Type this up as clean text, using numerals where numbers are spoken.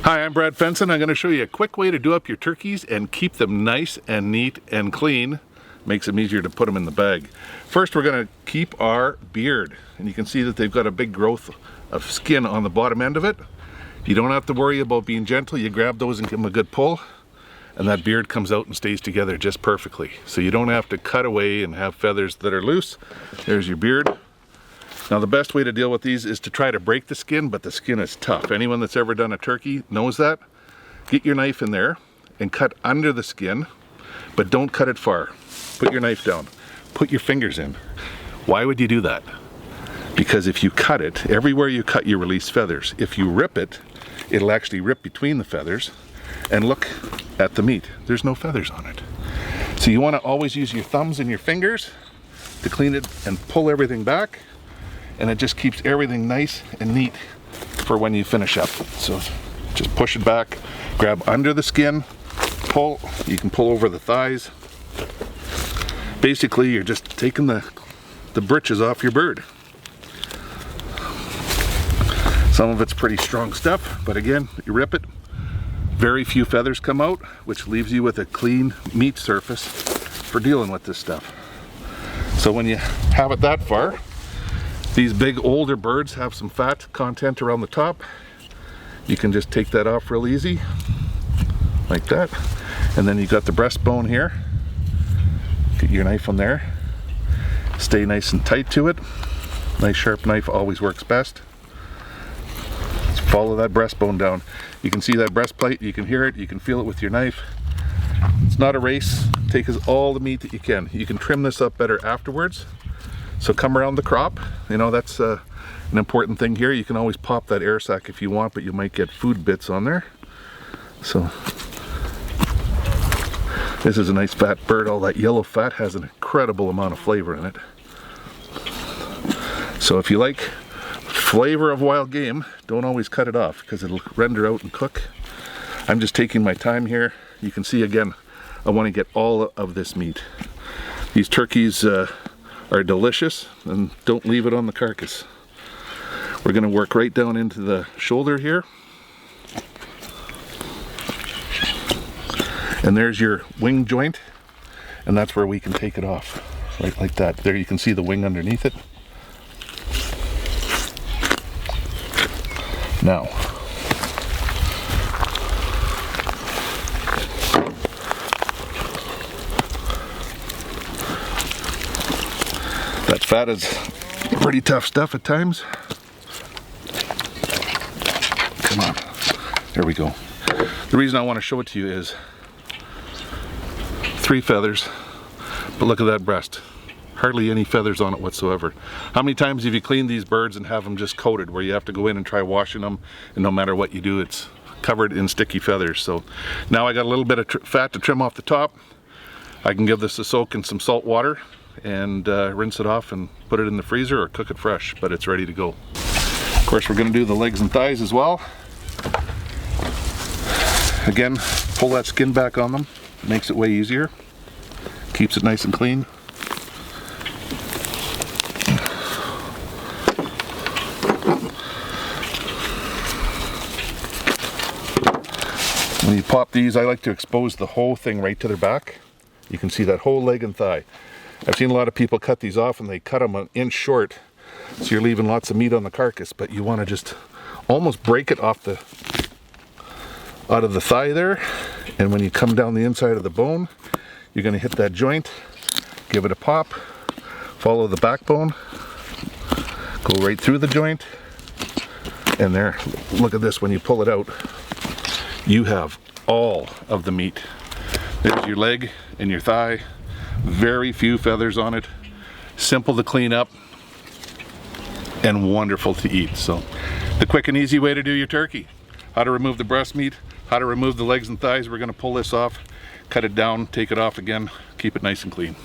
Hi, I'm Brad Fenson. I'm going to show you a quick way to do up your turkeys and keep them nice and neat and clean. Makes them easier to put them in the bag. First, we're going to keep our beard. And you can see that they've got a big growth of skin on the bottom end of it. You don't have to worry about being gentle. You grab those and give them a good pull, and that beard comes out and stays together just perfectly. So you don't have to cut away and have feathers that are loose. There's your beard. Now the best way to deal with these is to try to break the skin, but the skin is tough. Anyone that's ever done a turkey knows that. Get your knife in there and cut under the skin, but don't cut it far. Put your knife down. Put your fingers in. Why would you do that? Because if you cut it, everywhere you cut you release feathers. If you rip it, it'll actually rip between the feathers, and look at the meat. There's no feathers on it. So you want to always use your thumbs and your fingers to clean it and pull everything back. And it just keeps everything nice and neat for when you finish up. So just push it back, grab under the skin, pull. You can pull over the thighs. Basically, you're just taking the britches off your bird. Some of it's pretty strong stuff, but again, you rip it. Very few feathers come out, which leaves you with a clean meat surface for dealing with this stuff. So when you have it that far, these big older birds have some fat content around the top. You can just take that off real easy, like that. And then you got the breastbone here. Get your knife on there. Stay nice and tight to it. Nice sharp knife always works best. Just follow that breastbone down. You can see that breastplate, you can hear it, you can feel it with your knife. It's not a race. Take all the meat that you can. You can trim this up better afterwards. So come around the crop, you know, that's an important thing here. You can always pop that air sac if you want, but you might get food bits on there. So this is a nice fat bird. All that yellow fat has an incredible amount of flavor in it. So if you like flavor of wild game, don't always cut it off because it'll render out and cook. I'm just taking my time here. You can see again, I want to get all of this meat. These turkeys are delicious, and don't leave it on the carcass. We're going to work right down into the shoulder here. And there's your wing joint, and that's where we can take it off, right like that. There you can see the wing underneath it. Now, that fat is pretty tough stuff at times. Come on, there we go. The reason I want to show it to you is 3 feathers, but look at that breast. Hardly any feathers on it whatsoever. How many times have you cleaned these birds and have them just coated where you have to go in and try washing them, and no matter what you do, it's covered in sticky feathers? So now I got a little bit of fat to trim off the top. I can give this a soak in some salt water and rinse it off and put it in the freezer or cook it fresh, but it's ready to go. Of course, we're going to do the legs and thighs as well. Again, pull that skin back on them. It makes it way easier. Keeps it nice and clean. When you pop these, I like to expose the whole thing right to their back. You can see that whole leg and thigh. I've seen a lot of people cut these off and they cut them an inch short, so you're leaving lots of meat on the carcass, but you want to just almost break it off out of the thigh there, and when you come down the inside of the bone, you're going to hit that joint, give it a pop, follow the backbone, go right through the joint, and there, look at this. When you pull it out, you have all of the meat. There's your leg and your thigh. Very few feathers on it, simple to clean up, and wonderful to eat. So the quick and easy way to do your turkey. How to remove the breast meat, how to remove the legs and thighs. We're going to pull this off, cut it down, take it off again, keep it nice and clean.